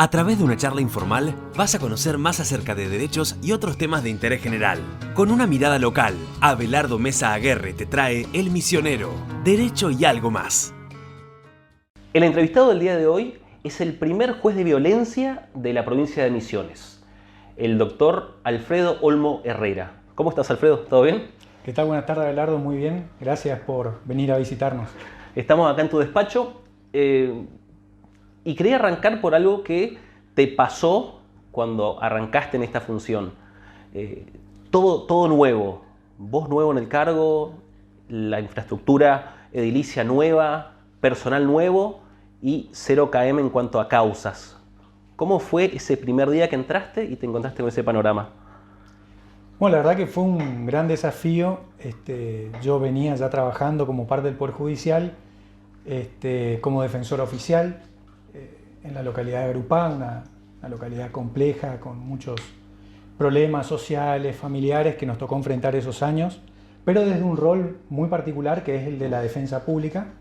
A través de una charla informal vas a conocer más acerca de derechos y otros temas de interés general. Con una mirada local, Abelardo Mesa Aguerre te trae El Misionero, Derecho y algo más. El entrevistado del día de hoy es el primer juez de violencia de la provincia de Misiones, el doctor Alfredo Olmo Herrera. ¿Cómo estás, Alfredo? ¿Todo bien? ¿Qué tal? Buenas tardes, Abelardo. Muy bien. Gracias por venir a visitarnos. Estamos acá en tu despacho y quería arrancar por algo que te pasó cuando arrancaste en esta función. Todo nuevo, vos nuevo en el cargo, la infraestructura edilicia nueva, personal nuevo y 0 km en cuanto a causas. ¿Cómo fue ese primer día que entraste y te encontraste con ese panorama? Bueno, la verdad que fue un gran desafío. Yo venía ya trabajando como parte del Poder Judicial, como defensor oficial en la localidad de Agrupá, una localidad compleja con muchos problemas sociales, familiares que nos tocó enfrentar esos años, pero desde un rol muy particular que es el de la defensa pública.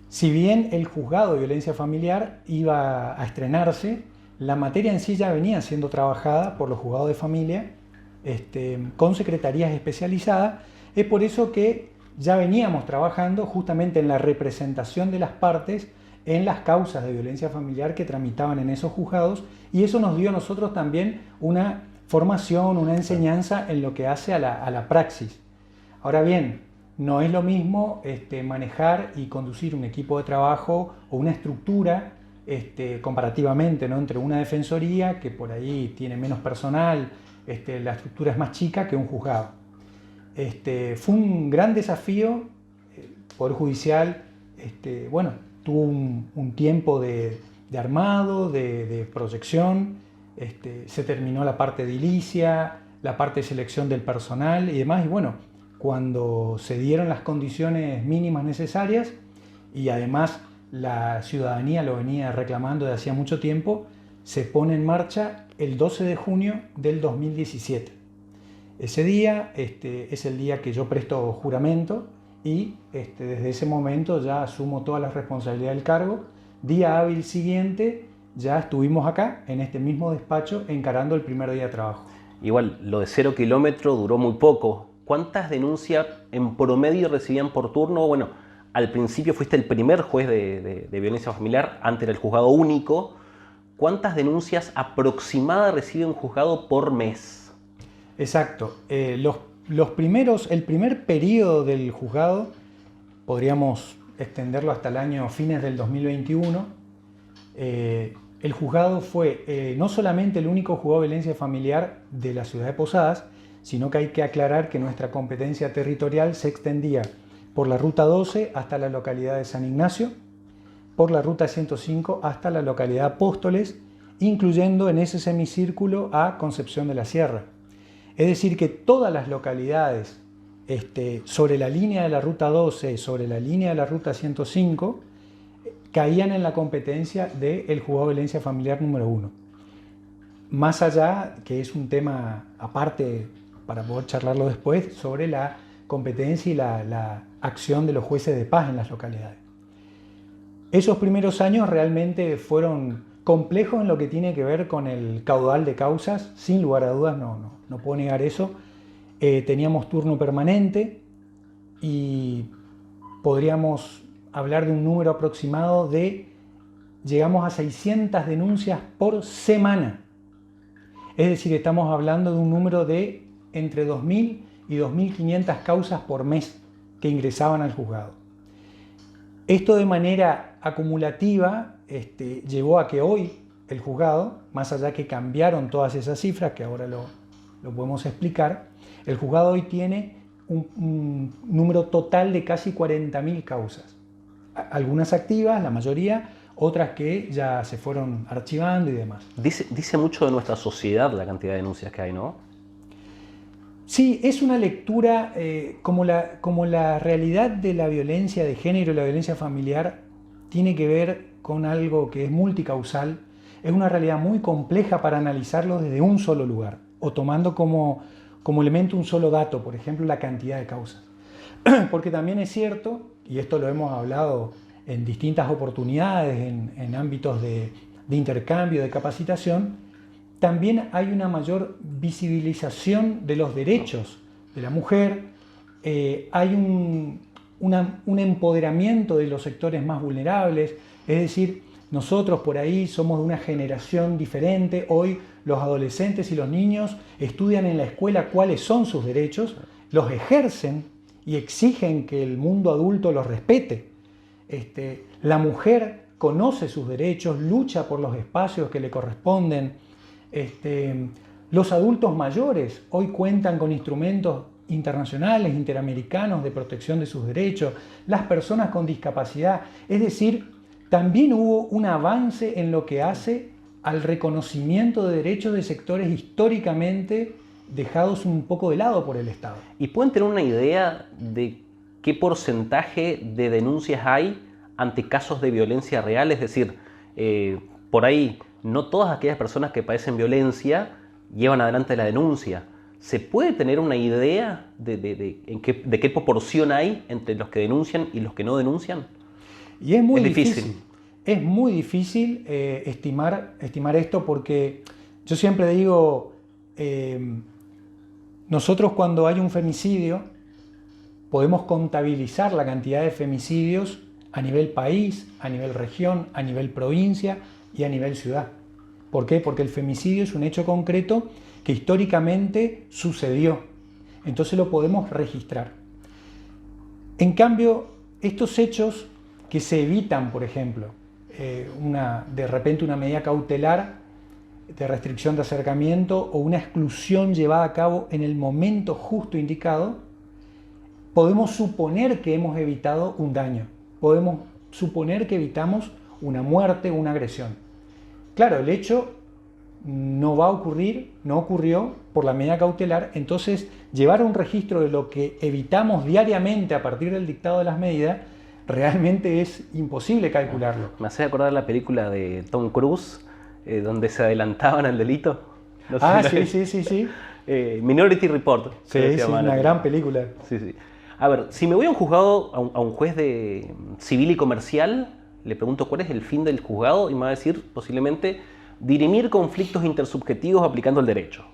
Si bien el juzgado de violencia familiar iba a estrenarse, la materia en sí ya venía siendo trabajada por los juzgados de familia con secretarías especializadas. Es por eso que ya veníamos trabajando justamente en la representación de las partes en las causas de violencia familiar que tramitaban en esos juzgados, y eso nos dio a nosotros también una formación, una enseñanza en lo que hace a la praxis. Ahora bien, no es lo mismo manejar y conducir un equipo de trabajo o una estructura comparativamente, ¿no?, entre una defensoría que por ahí tiene menos personal, la estructura es más chica que un juzgado. Fue un gran desafío. El Poder Judicial tuvo un tiempo de armado, de proyección, se terminó la parte de edilicia, la parte de selección del personal y demás, y bueno, cuando se dieron las condiciones mínimas necesarias y además la ciudadanía lo venía reclamando de hacía mucho tiempo, se pone en marcha el 12 de junio del 2017. Ese día es el día que yo presto juramento y desde ese momento ya asumo todas las responsabilidades del cargo. Día hábil siguiente ya estuvimos acá en este mismo despacho encarando el primer día de trabajo. Igual, lo de 0 kilómetros duró muy poco. ¿Cuántas denuncias en promedio recibían por turno? Bueno, al principio fuiste el primer juez de violencia familiar, antes era el juzgado único. ¿Cuántas denuncias aproximadas recibe un juzgado por mes? Exacto. El primer periodo del juzgado, podríamos extenderlo hasta el año fines del 2021, el juzgado fue no solamente el único juzgado de violencia familiar de la ciudad de Posadas, sino que hay que aclarar que nuestra competencia territorial se extendía por la ruta 12 hasta la localidad de San Ignacio, por la ruta 105 hasta la localidad de Apóstoles, incluyendo en ese semicírculo a Concepción de la Sierra. Es decir, que todas las localidades sobre la línea de la ruta 12, sobre la línea de la ruta 105, caían en la competencia del juzgado de violencia familiar número 1. Más allá, que es un tema aparte para poder charlarlo después, sobre la competencia y la acción de los jueces de paz en las localidades. Esos primeros años realmente fueron complejos en lo que tiene que ver con el caudal de causas, sin lugar a dudas, no puedo negar eso. Teníamos turno permanente y podríamos hablar de un número aproximado llegamos a 600 denuncias por semana. Es decir, estamos hablando de un número de entre 2.000 y 2.500 causas por mes que ingresaban al juzgado. Esto de manera acumulativa llevó a que hoy el juzgado, más allá que cambiaron todas esas cifras, que ahora lo podemos explicar, el juzgado hoy tiene un número total de casi 40.000 causas. Algunas activas, la mayoría, otras que ya se fueron archivando y demás. Dice mucho de nuestra sociedad la cantidad de denuncias que hay, ¿no? Sí, es una lectura como la realidad de la violencia de género y la violencia familiar tiene que ver con algo que es multicausal. Es una realidad muy compleja para analizarlo desde un solo lugar o tomando como elemento un solo dato, por ejemplo, la cantidad de causas. Porque también es cierto, y esto lo hemos hablado en distintas oportunidades, en ámbitos de intercambio, de capacitación, también hay una mayor visibilización de los derechos de la mujer, hay un empoderamiento de los sectores más vulnerables, es decir, nosotros por ahí somos de una generación diferente. Hoy los adolescentes y los niños estudian en la escuela cuáles son sus derechos, los ejercen y exigen que el mundo adulto los respete. La mujer conoce sus derechos, lucha por los espacios que le corresponden. Los adultos mayores hoy cuentan con instrumentos internacionales, interamericanos de protección de sus derechos. Las personas con discapacidad, es decir, también hubo un avance en lo que hace al reconocimiento de derechos de sectores históricamente dejados un poco de lado por el Estado. ¿Y pueden tener una idea de qué porcentaje de denuncias hay ante casos de violencia real? Es decir, por ahí no todas aquellas personas que padecen violencia llevan adelante la denuncia. ¿Se puede tener una idea de qué proporción hay entre los que denuncian y los que no denuncian? Y es muy difícil. Es muy difícil estimar esto, porque yo siempre digo, nosotros cuando hay un femicidio podemos contabilizar la cantidad de femicidios a nivel país, a nivel región, a nivel provincia y a nivel ciudad. ¿Por qué? Porque el femicidio es un hecho concreto que históricamente sucedió. Entonces lo podemos registrar. En cambio, estos hechos que se evitan, por ejemplo, de repente una medida cautelar de restricción de acercamiento o una exclusión llevada a cabo en el momento justo indicado, podemos suponer que hemos evitado un daño, podemos suponer que evitamos una muerte o una agresión. Claro, el hecho no va a ocurrir, no ocurrió por la medida cautelar, entonces llevar un registro de lo que evitamos diariamente a partir del dictado de las medidas realmente es imposible calcularlo. Me hace acordar la película de Tom Cruise, donde se adelantaban al delito. No sé, sí. Minority Report. Sí, es una gran película. Sí. A ver, si me voy a un juzgado, a un juez de civil y comercial, le pregunto cuál es el fin del juzgado y me va a decir posiblemente dirimir conflictos intersubjetivos aplicando el derecho.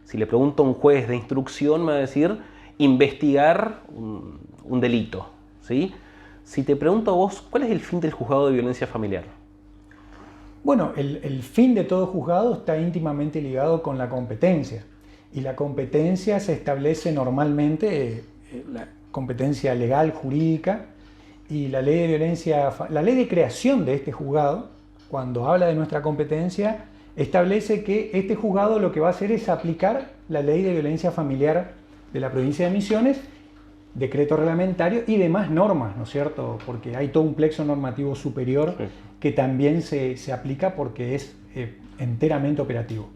Si le pregunto a un juez de instrucción me va a decir investigar un delito, ¿sí? Si te pregunto a vos, ¿cuál es el fin del juzgado de violencia familiar? Bueno, el fin de todo juzgado está íntimamente ligado con la competencia. Y la competencia se establece normalmente, la competencia legal, jurídica, y la ley de violencia, la ley de creación de este juzgado, cuando habla de nuestra competencia, establece que este juzgado lo que va a hacer es aplicar la ley de violencia familiar de la provincia de Misiones, decreto reglamentario y demás normas, ¿no es cierto? Porque hay todo un plexo normativo superior que también se aplica porque es enteramente operativo.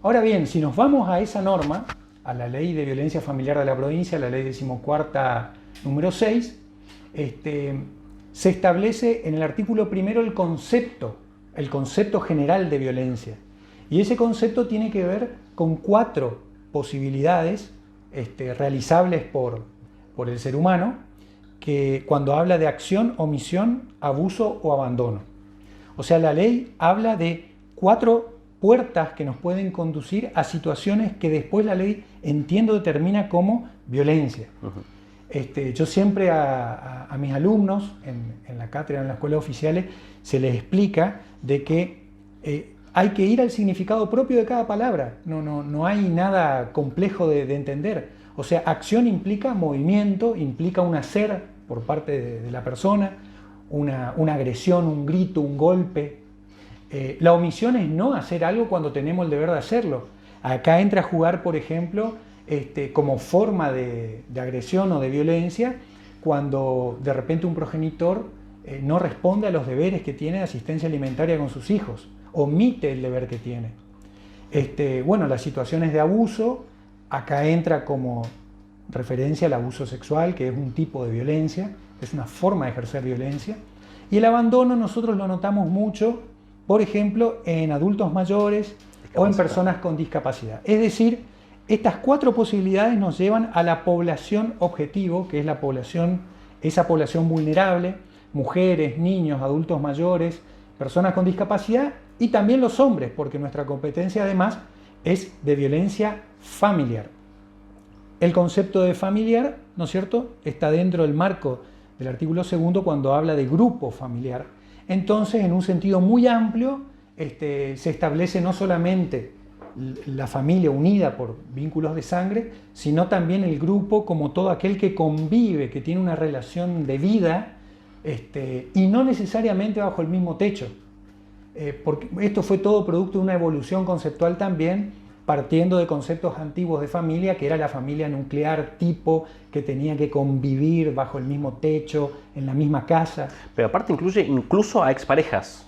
Ahora bien, si nos vamos a esa norma, a la ley de violencia familiar de la provincia, la ley 14ª número 6, se establece en el artículo primero el concepto general de violencia. Y ese concepto tiene que ver con 4 posibilidades realizables por el ser humano, que cuando habla de acción, omisión, abuso o abandono. O sea, la ley habla de 4 puertas que nos pueden conducir a situaciones que después la ley determina como violencia. Yo siempre a mis alumnos en la cátedra, en la escuela de oficiales, se les explica de que hay que ir al significado propio de cada palabra. No hay nada complejo de entender. O sea, acción implica movimiento, implica un hacer por parte de la persona, una agresión, un grito, un golpe. La omisión es no hacer algo cuando tenemos el deber de hacerlo. Acá entra a jugar, por ejemplo, como forma de agresión o de violencia, cuando de repente un progenitor no responde a los deberes que tiene de asistencia alimentaria con sus hijos, omite el deber que tiene. Bueno, las situaciones de abuso, acá entra como referencia al abuso sexual, que es un tipo de violencia, es una forma de ejercer violencia. Y el abandono nosotros lo notamos mucho, por ejemplo, en adultos mayores o en personas con discapacidad. Es decir, estas 4 posibilidades nos llevan a la población objetivo, que es esa población vulnerable, mujeres, niños, adultos mayores, personas con discapacidad y también los hombres, porque nuestra competencia además es de violencia familiar. El concepto de familiar, ¿no es cierto?, está dentro del marco del artículo 2 cuando habla de grupo familiar. Entonces, en un sentido muy amplio, se establece no solamente la familia unida por vínculos de sangre, sino también el grupo como todo aquel que convive, que tiene una relación de vida, y no necesariamente bajo el mismo techo. Porque esto fue todo producto de una evolución conceptual también, partiendo de conceptos antiguos de familia, que era la familia nuclear tipo, que tenía que convivir bajo el mismo techo, en la misma casa. Pero aparte incluye incluso a exparejas.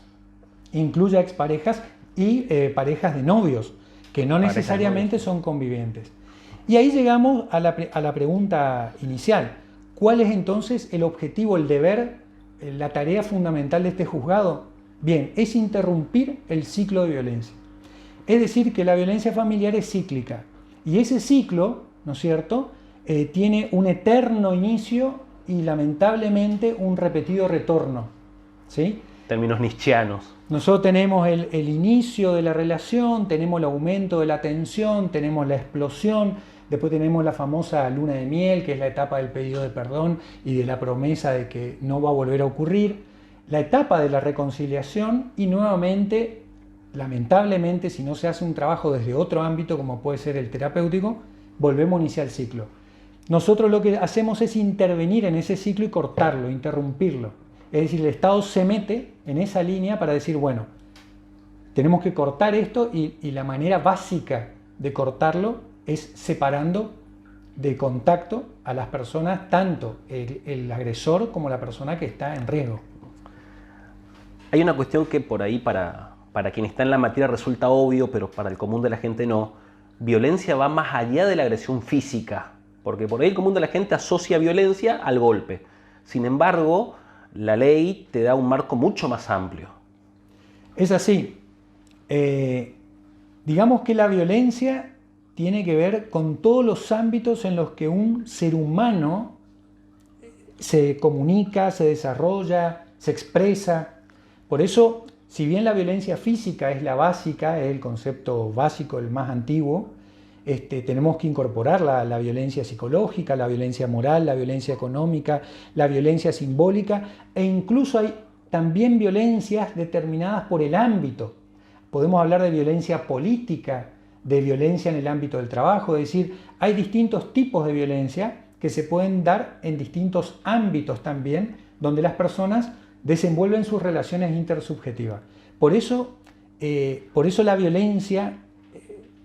Incluye a exparejas y parejas de novios, que no necesariamente son convivientes. Y ahí llegamos a la pregunta inicial. ¿Cuál es entonces el objetivo, el deber, la tarea fundamental de este juzgado? Bien, es interrumpir el ciclo de violencia. Es decir, que la violencia familiar es cíclica. Y ese ciclo, ¿no es cierto?, tiene un eterno inicio y lamentablemente un repetido retorno. ¿Sí? Términos nietzscheanos. Nosotros tenemos el inicio de la relación, tenemos el aumento de la tensión, tenemos la explosión, después tenemos la famosa luna de miel, que es la etapa del pedido de perdón y de la promesa de que no va a volver a ocurrir, la etapa de la reconciliación y nuevamente, lamentablemente, si no se hace un trabajo desde otro ámbito, como puede ser el terapéutico, volvemos a iniciar el ciclo. Nosotros lo que hacemos es intervenir en ese ciclo y cortarlo, interrumpirlo. Es decir, el Estado se mete en esa línea para decir, bueno, tenemos que cortar esto y la manera básica de cortarlo es separando de contacto a las personas, tanto el agresor como la persona que está en riesgo. Hay una cuestión que por ahí para quien está en la materia resulta obvio, pero para el común de la gente no. Violencia va más allá de la agresión física, porque por ahí el común de la gente asocia violencia al golpe. Sin embargo, la ley te da un marco mucho más amplio. Es así. Digamos que la violencia tiene que ver con todos los ámbitos en los que un ser humano se comunica, se desarrolla, se expresa. Por eso, si bien la violencia física es la básica, es el concepto básico, el más antiguo, tenemos que incorporar la violencia psicológica, la violencia moral, la violencia económica, la violencia simbólica, e incluso hay también violencias determinadas por el ámbito. Podemos hablar de violencia política, de violencia en el ámbito del trabajo, es decir, hay distintos tipos de violencia que se pueden dar en distintos ámbitos también, donde las personas desenvuelven sus relaciones intersubjetivas. Por eso la violencia,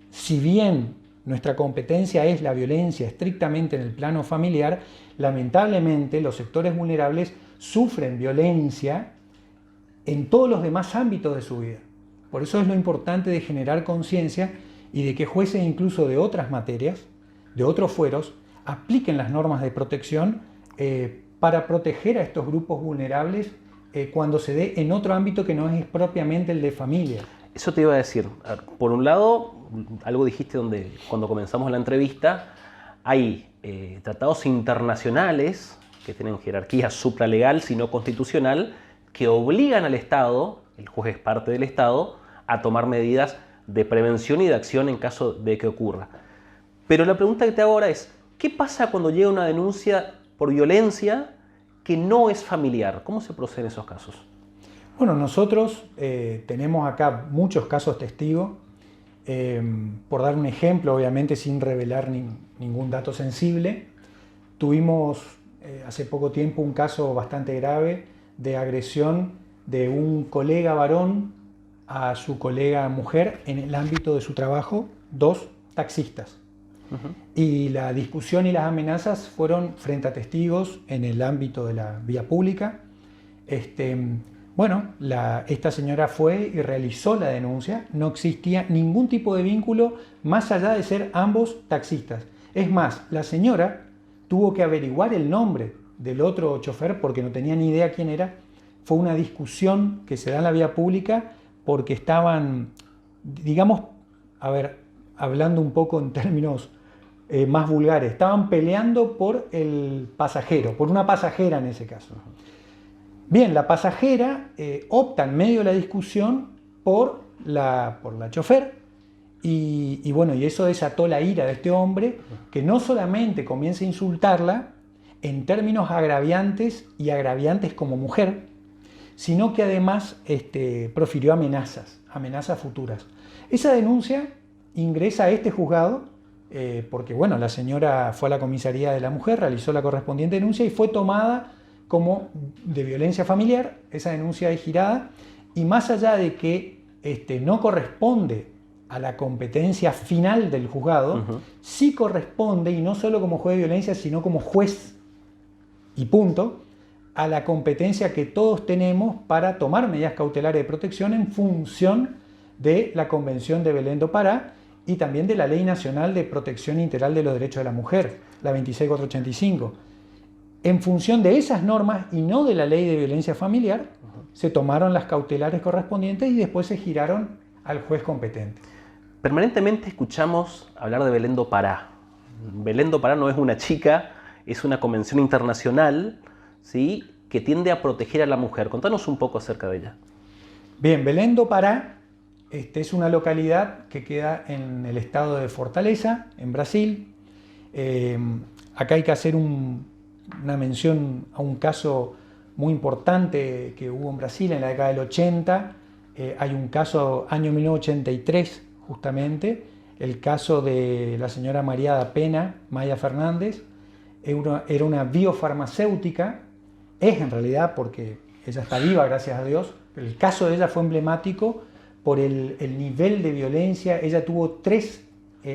si bien nuestra competencia es la violencia estrictamente en el plano familiar, lamentablemente los sectores vulnerables sufren violencia en todos los demás ámbitos de su vida. Por eso es lo importante de generar conciencia y de que jueces incluso de otras materias, de otros fueros, apliquen las normas de protección para proteger a estos grupos vulnerables cuando se dé en otro ámbito que no es propiamente el de familia. Eso te iba a decir. Por un lado, algo dijiste cuando comenzamos la entrevista, hay tratados internacionales que tienen jerarquía supralegal, sino constitucional, que obligan al Estado, el juez es parte del Estado, a tomar medidas de prevención y de acción en caso de que ocurra. Pero la pregunta que te hago ahora es, ¿qué pasa cuando llega una denuncia por violencia que no es familiar? ¿Cómo se procede en esos casos? Bueno, nosotros tenemos acá muchos casos testigos. Por dar un ejemplo, obviamente sin revelar ningún dato sensible, tuvimos hace poco tiempo un caso bastante grave de agresión de un colega varón a su colega mujer en el ámbito de su trabajo, 2 taxistas. Y la discusión y las amenazas fueron frente a testigos en el ámbito de la vía pública. Esta señora fue y realizó la denuncia. No existía ningún tipo de vínculo más allá de ser ambos taxistas. Es más, la señora tuvo que averiguar el nombre del otro chofer porque no tenía ni idea quién era. Fue una discusión que se da en la vía pública porque estaban, digamos, hablando un poco en términos más vulgares, estaban peleando por el pasajero, por una pasajera en ese caso. Bien, la pasajera opta en medio de la discusión por la chofer y bueno, y eso desató la ira de este hombre, que no solamente comienza a insultarla en términos agraviantes y agraviantes como mujer, sino que además profirió amenazas futuras. Esa denuncia ingresa a este juzgado porque bueno, la señora fue a la comisaría de la mujer, realizó la correspondiente denuncia y fue tomada como de violencia familiar. Esa denuncia es girada y más allá de que no corresponde a la competencia final del juzgado, sí corresponde, y no solo como juez de violencia, sino como juez y punto, a la competencia que todos tenemos para tomar medidas cautelares de protección en función de la Convención de Belén do Pará y también de la Ley Nacional de Protección Integral de los Derechos de la Mujer, la 26485. En función de esas normas y no de la Ley de Violencia Familiar, se tomaron las cautelares correspondientes y después se giraron al juez competente. Permanentemente escuchamos hablar de Belén do Pará. Belén do Pará no es una chica, es una convención internacional, ¿sí?, que tiende a proteger a la mujer. Contanos un poco acerca de ella. Bien, Belén do Pará es una localidad que queda en el estado de Fortaleza, en Brasil. Acá hay que hacer una mención a un caso muy importante que hubo en Brasil en la década del 80. Hay un caso, año 1983, justamente, el caso de la señora María da Pena, Maya Fernández. Era una biofarmacéutica, es en realidad porque ella está viva, gracias a Dios, pero el caso de ella fue emblemático por el nivel de violencia. Ella tuvo 3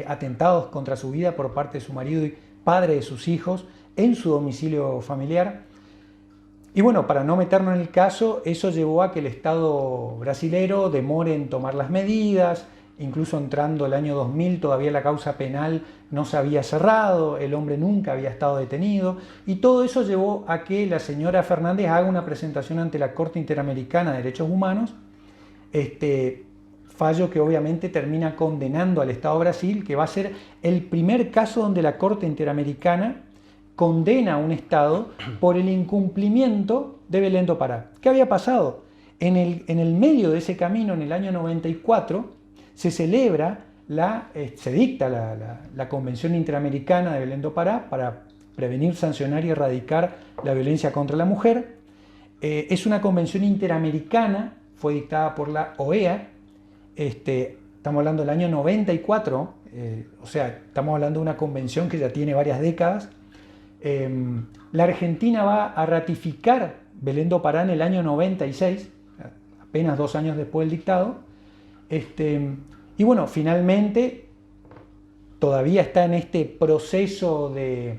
atentados contra su vida por parte de su marido y padre de sus hijos en su domicilio familiar. Y bueno, para no meternos en el caso, eso llevó a que el Estado brasilero demore en tomar las medidas. Incluso entrando el año 2000 todavía la causa penal no se había cerrado, el hombre nunca había estado detenido y todo eso llevó a que la señora Fernández haga una presentación ante la Corte Interamericana de Derechos Humanos, fallo que obviamente termina condenando al Estado de Brasil, que va a ser el primer caso donde la Corte Interamericana condena a un Estado por el incumplimiento de Belén do Pará. ¿Qué había pasado? En el medio de ese camino, en el año 94, se dicta la Convención Interamericana de Belén do Pará para prevenir, sancionar y erradicar la violencia contra la mujer. Es una convención interamericana, fue dictada por la OEA, estamos hablando del año 94, o sea, estamos hablando de una convención que ya tiene varias décadas. La Argentina va a ratificar Belén do Pará en el año 96, apenas 2 años después del dictado. Y bueno, finalmente todavía está en este proceso de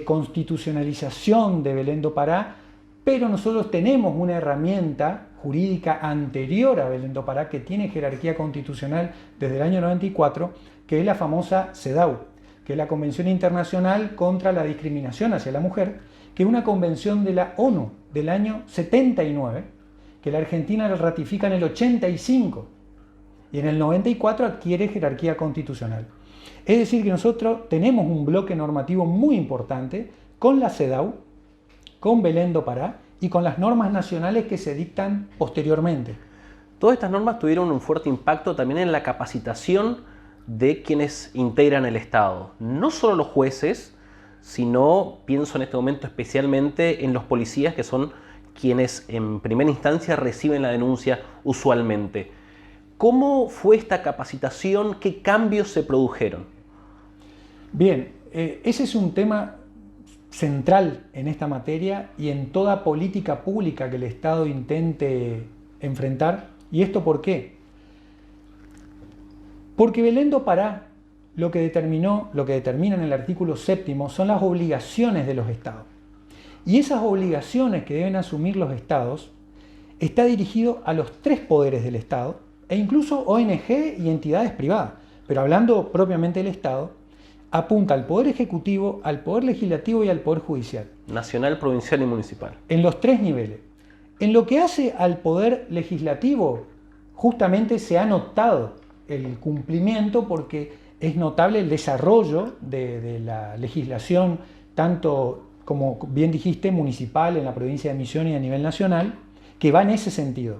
constitucionalización de Belén do Pará, pero nosotros tenemos una herramienta jurídica anterior a Belén do Pará que tiene jerarquía constitucional desde el año 94, que es la famosa CEDAW, que es la Convención Internacional contra la Discriminación hacia la Mujer, que es una convención de la ONU del año 79, que la Argentina la ratifica en el 85 y en el 94 adquiere jerarquía constitucional. Es decir, que nosotros tenemos un bloque normativo muy importante con la CEDAW, con Belén do Pará y con las normas nacionales que se dictan posteriormente. Todas estas normas tuvieron un fuerte impacto también en la capacitación de quienes integran el Estado. No solo los jueces, sino, pienso en este momento especialmente en los policías, que son quienes en primera instancia reciben la denuncia usualmente. ¿Cómo fue esta capacitación? ¿Qué cambios se produjeron? Bien, ese es un tema central en esta materia y en toda política pública que el Estado intente enfrentar. ¿Y esto por qué? Porque Belén do Pará lo que determina en el artículo 7 son las obligaciones de los Estados. Y esas obligaciones que deben asumir los Estados está dirigido a los 3 poderes del Estado e incluso ONG y entidades privadas. Pero hablando propiamente del Estado, apunta al Poder Ejecutivo, al Poder Legislativo y al Poder Judicial. Nacional, provincial y municipal. En los 3 niveles. En lo que hace al Poder Legislativo, justamente se ha notado el cumplimiento porque es notable el desarrollo de la legislación, tanto como bien dijiste, municipal en la provincia de Misiones y a nivel nacional, que va en ese sentido.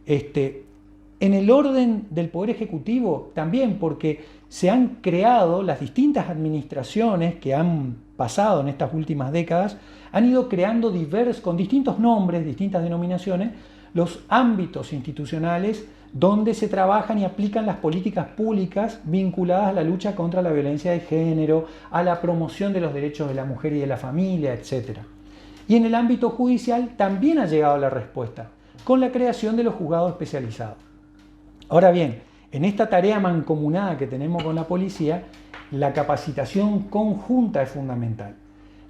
En el orden del Poder Ejecutivo también, porque se han creado las distintas administraciones que han pasado en estas últimas décadas, han ido creando con distintos nombres, distintas denominaciones, los ámbitos institucionales donde se trabajan y aplican las políticas públicas vinculadas a la lucha contra la violencia de género, a la promoción de los derechos de la mujer y de la familia, etc. Y en el ámbito judicial también ha llegado la respuesta, con la creación de los juzgados especializados. Ahora bien, en esta tarea mancomunada que tenemos con la policía, la capacitación conjunta es fundamental.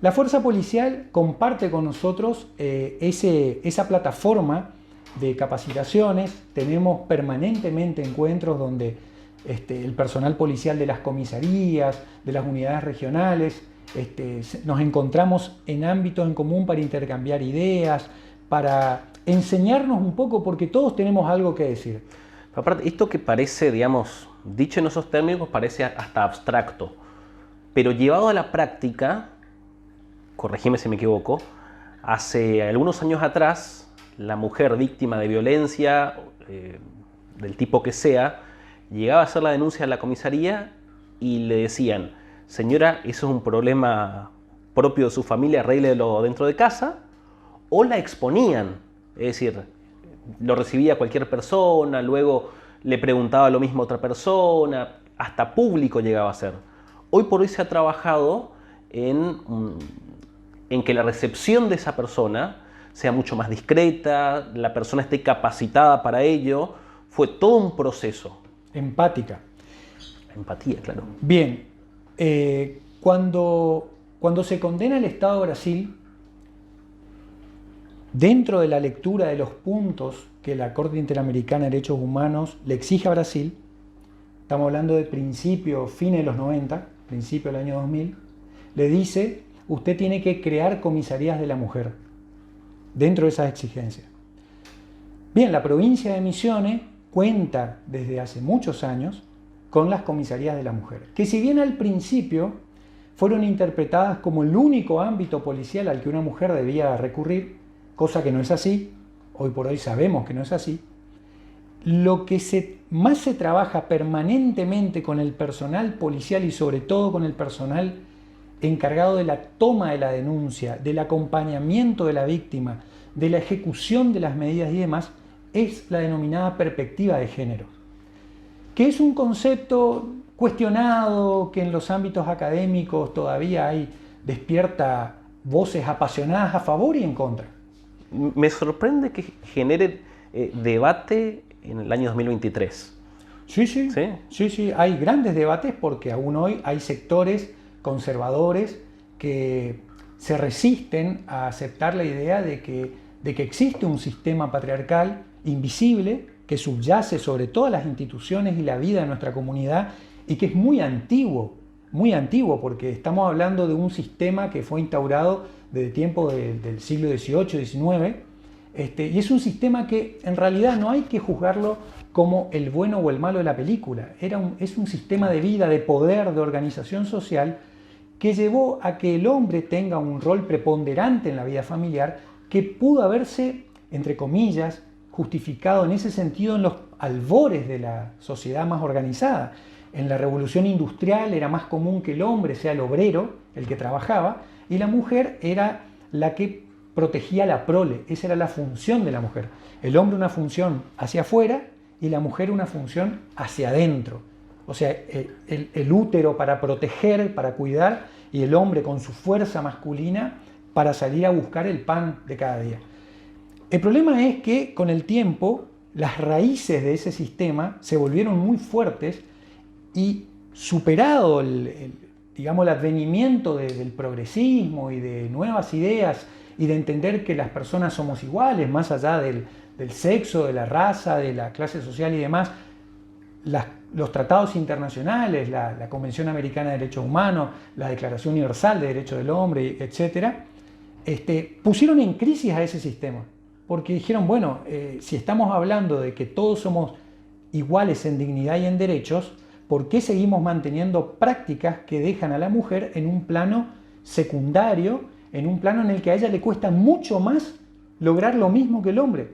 La fuerza policial comparte con nosotros esa plataforma de capacitaciones. Tenemos permanentemente encuentros donde el personal policial de las comisarías, de las unidades regionales, nos encontramos en ámbitos en común para intercambiar ideas, para enseñarnos un poco, porque todos tenemos algo que decir. Aparte, esto que parece, digamos, dicho en esos términos, parece hasta abstracto, pero llevado a la práctica, corregime si me equivoco, hace algunos años atrás, la mujer víctima de violencia, del tipo que sea, llegaba a hacer la denuncia a la comisaría y le decían: señora, eso es un problema propio de su familia, arréglelo dentro de casa, o la exponían, es decir, lo recibía cualquier persona, luego le preguntaba lo mismo a otra persona, hasta público llegaba a ser. Hoy por hoy se ha trabajado en que la recepción de esa persona sea mucho más discreta, la persona esté capacitada para ello. Fue todo un proceso. Empática. Empatía, claro. Bien, cuando se condena el Estado de Brasil, dentro de la lectura de los puntos que la Corte Interamericana de Derechos Humanos le exige a Brasil, estamos hablando de fines de los 90, principio del año 2000, le dice: usted tiene que crear comisarías de la mujer dentro de esas exigencias. Bien, la provincia de Misiones cuenta desde hace muchos años con las comisarías de la mujer, que si bien al principio fueron interpretadas como el único ámbito policial al que una mujer debía recurrir, cosa que no es así, hoy por hoy sabemos que no es así. Lo que más se trabaja permanentemente con el personal policial y sobre todo con el personal encargado de la toma de la denuncia, del acompañamiento de la víctima, de la ejecución de las medidas y demás, es la denominada perspectiva de género, que es un concepto cuestionado, que en los ámbitos académicos todavía despierta voces apasionadas a favor y en contra. Me sorprende que genere debate en el año 2023. Sí, hay grandes debates porque aún hoy hay sectores conservadores que se resisten a aceptar la idea de que existe un sistema patriarcal invisible que subyace sobre todas las instituciones y la vida de nuestra comunidad y que es muy antiguo porque estamos hablando de un sistema que fue instaurado desde tiempos del siglo XVIII, XIX, y es un sistema que en realidad no hay que juzgarlo como el bueno o el malo de la película. Es un sistema de vida, de poder, de organización social que llevó a que el hombre tenga un rol preponderante en la vida familiar que pudo haberse, entre comillas, justificado en ese sentido en los albores de la sociedad más organizada. En la revolución industrial era más común que el hombre sea el obrero, el que trabajaba, y la mujer era la que protegía la prole. Esa era la función de la mujer. El hombre una función hacia afuera y la mujer una función hacia adentro. O sea, el útero para proteger, para cuidar, y el hombre con su fuerza masculina para salir a buscar el pan de cada día. El problema es que con el tiempo las raíces de ese sistema se volvieron muy fuertes y superado el advenimiento del progresismo y de nuevas ideas y de entender que las personas somos iguales, más allá del sexo, de la raza, de la clase social y demás, los tratados internacionales, la Convención Americana de Derechos Humanos, la Declaración Universal de Derechos del Hombre, etc., pusieron en crisis a ese sistema. Porque dijeron, bueno, si estamos hablando de que todos somos iguales en dignidad y en derechos, ¿por qué seguimos manteniendo prácticas que dejan a la mujer en un plano secundario en un plano en el que a ella le cuesta mucho más lograr lo mismo que el hombre.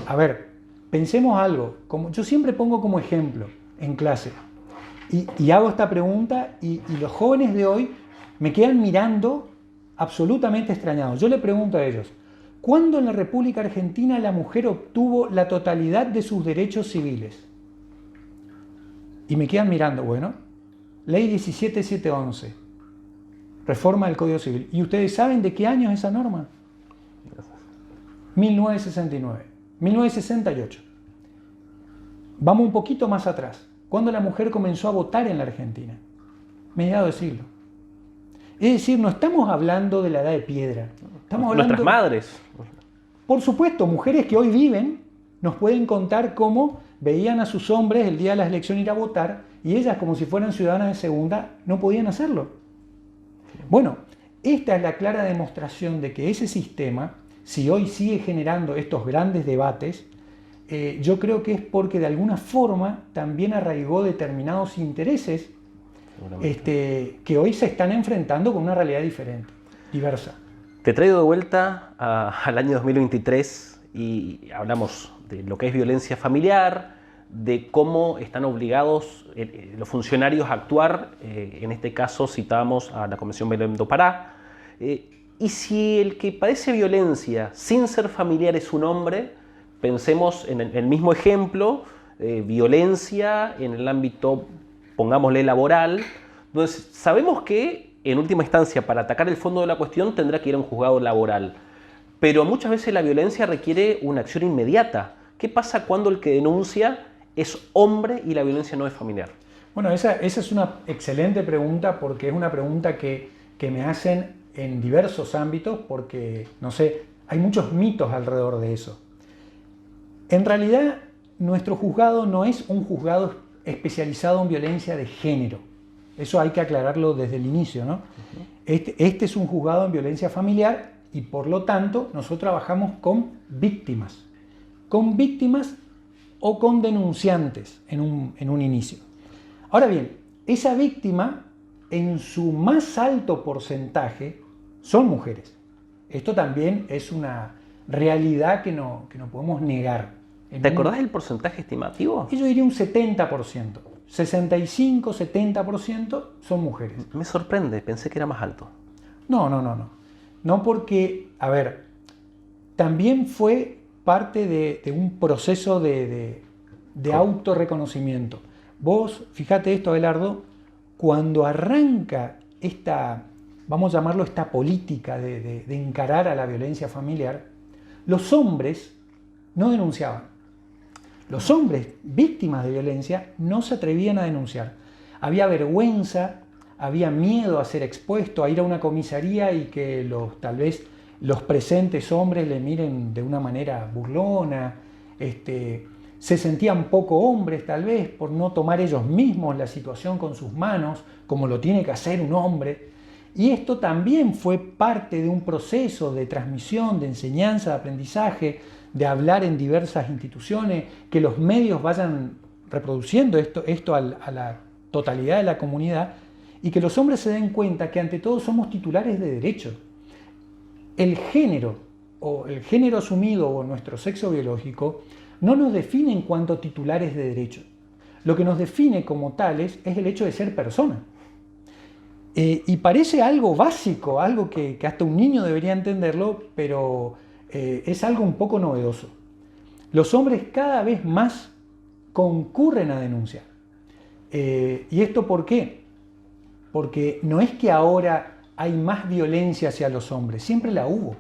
A ver, pensemos algo, como yo siempre pongo como ejemplo en clase, y hago esta pregunta y los jóvenes de hoy me quedan mirando absolutamente extrañados. Yo le pregunto a ellos, ¿cuándo en la República Argentina la mujer obtuvo la totalidad de sus derechos civiles? Y me quedan mirando, bueno, Ley 17711, reforma del Código Civil. ¿Y ustedes saben de qué año es esa norma? 1969, 1968. Vamos un poquito más atrás. ¿Cuándo la mujer comenzó a votar en la Argentina? Mediados de siglo. Es decir, no estamos hablando de la edad de piedra. Estamos hablando... Nuestras madres. Por supuesto, mujeres que hoy viven nos pueden contar cómo veían a sus hombres el día de la elección ir a votar y ellas, como si fueran ciudadanas de segunda, no podían hacerlo. Bueno, esta es la clara demostración de que ese sistema, si hoy sigue generando estos grandes debates, yo creo que es porque de alguna forma también arraigó determinados intereses que hoy se están enfrentando con una realidad diferente, diversa. Te traigo de vuelta al año 2023 y hablamos de lo que es violencia familiar, de cómo están obligados los funcionarios a actuar. En este caso citábamos a la Convención Belém do Pará. Y si el que padece violencia sin ser familiar es un hombre, pensemos en el mismo ejemplo, violencia en el ámbito, pongámosle, laboral, donde sabemos que en última instancia para atacar el fondo de la cuestión tendrá que ir a un juzgado laboral, pero muchas veces la violencia requiere una acción inmediata. ¿Qué pasa cuando el que denuncia es hombre y la violencia no es familiar? Bueno, esa es una excelente pregunta porque es una pregunta que me hacen en diversos ámbitos porque, no sé, hay muchos mitos alrededor de eso. En realidad, nuestro juzgado no es un juzgado especializado en violencia de género. Eso hay que aclararlo desde el inicio, ¿no? Este es un juzgado en violencia familiar y por lo tanto nosotros trabajamos con víctimas o con denunciantes en un inicio. Ahora bien, esa víctima en su más alto porcentaje son mujeres. Esto también es una realidad que no podemos negar. ¿Te acordás del porcentaje estimativo? Yo diría un 70%. 65-70% son mujeres. Me sorprende, pensé que era más alto. No. No porque, a ver, también fue parte de un proceso de autorreconocimiento. Vos, fíjate esto, Abelardo, cuando arranca esta, vamos a llamarlo esta política de encarar a la violencia familiar, los hombres no denunciaban. Los hombres víctimas de violencia no se atrevían a denunciar. Había vergüenza, había miedo a ser expuesto, a ir a una comisaría y que tal vez los presentes hombres le miren de una manera burlona. Se sentían poco hombres tal vez por no tomar ellos mismos la situación con sus manos, como lo tiene que hacer un hombre. Y esto también fue parte de un proceso de transmisión, de enseñanza, de aprendizaje, de hablar en diversas instituciones, que los medios vayan reproduciendo esto a la totalidad de la comunidad y que los hombres se den cuenta que ante todo somos titulares de derechos. El género o el género asumido o nuestro sexo biológico no nos define en cuanto titulares de derechos. Lo que nos define como tales es el hecho de ser persona. Y parece algo básico, algo que hasta un niño debería entenderlo, pero es algo un poco novedoso. Los hombres cada vez más concurren a denunciar. ¿Y esto por qué? Porque no es que ahora hay más violencia hacia los hombres, siempre la hubo.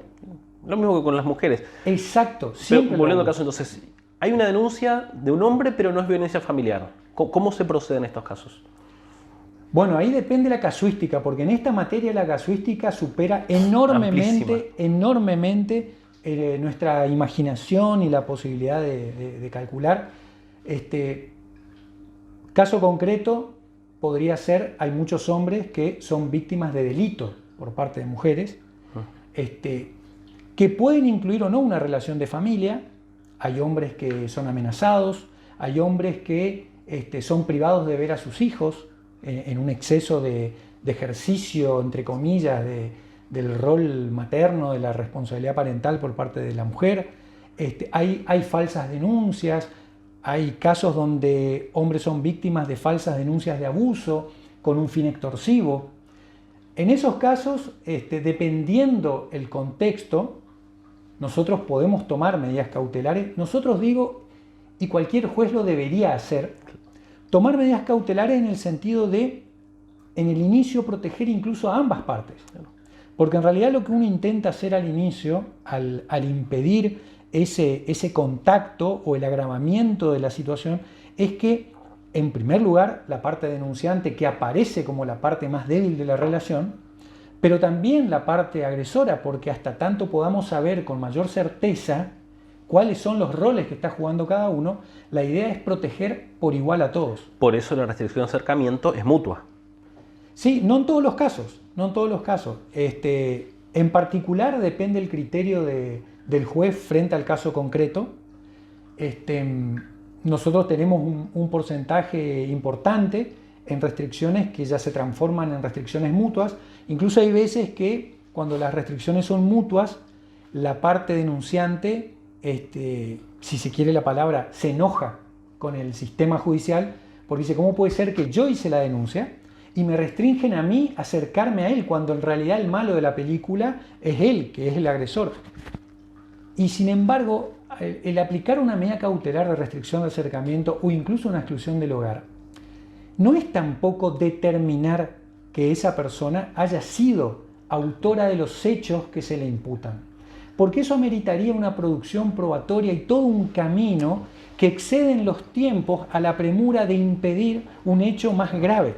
Lo mismo que con las mujeres. Exacto, siempre. Pero, volviendo al caso, entonces, hay una denuncia de un hombre, pero no es violencia familiar. ¿Cómo se procede en estos casos? Bueno, ahí depende la casuística, porque en esta materia la casuística supera enormemente nuestra imaginación y la posibilidad de calcular. Caso concreto podría ser, hay muchos hombres que son víctimas de delitos por parte de mujeres, que pueden incluir o no una relación de familia. Hay hombres que son amenazados, hay hombres que son privados de ver a sus hijos en un exceso de ejercicio, entre comillas, del rol materno, de la responsabilidad parental por parte de la mujer. Hay falsas denuncias, hay casos donde hombres son víctimas de falsas denuncias de abuso con un fin extorsivo. En esos casos, dependiendo el contexto, nosotros podemos tomar medidas cautelares. Nosotros digo, y cualquier juez lo debería hacer, tomar medidas cautelares en el sentido de, en el inicio, proteger incluso a ambas partes. Porque en realidad lo que uno intenta hacer al inicio, al impedir ese contacto o el agravamiento de la situación, es que, en primer lugar, la parte denunciante, que aparece como la parte más débil de la relación, pero también la parte agresora, porque hasta tanto podamos saber con mayor certeza cuáles son los roles que está jugando cada uno, la idea es proteger por igual a todos. Por eso la restricción de acercamiento es mutua. Sí, no en todos los casos, no en todos los casos. En particular depende el criterio del juez frente al caso concreto. Nosotros tenemos un porcentaje importante en restricciones que ya se transforman en restricciones mutuas. Incluso hay veces que cuando las restricciones son mutuas, la parte denunciante, si se quiere la palabra, se enoja con el sistema judicial porque dice, ¿cómo puede ser que yo hice la denuncia y me restringen a mí acercarme a él cuando en realidad el malo de la película es él, que es el agresor? Y sin embargo, el aplicar una medida cautelar de restricción de acercamiento o incluso una exclusión del hogar no es tampoco determinar que esa persona haya sido autora de los hechos que se le imputan, porque eso ameritaría una producción probatoria y todo un camino que exceden los tiempos a la premura de impedir un hecho más grave.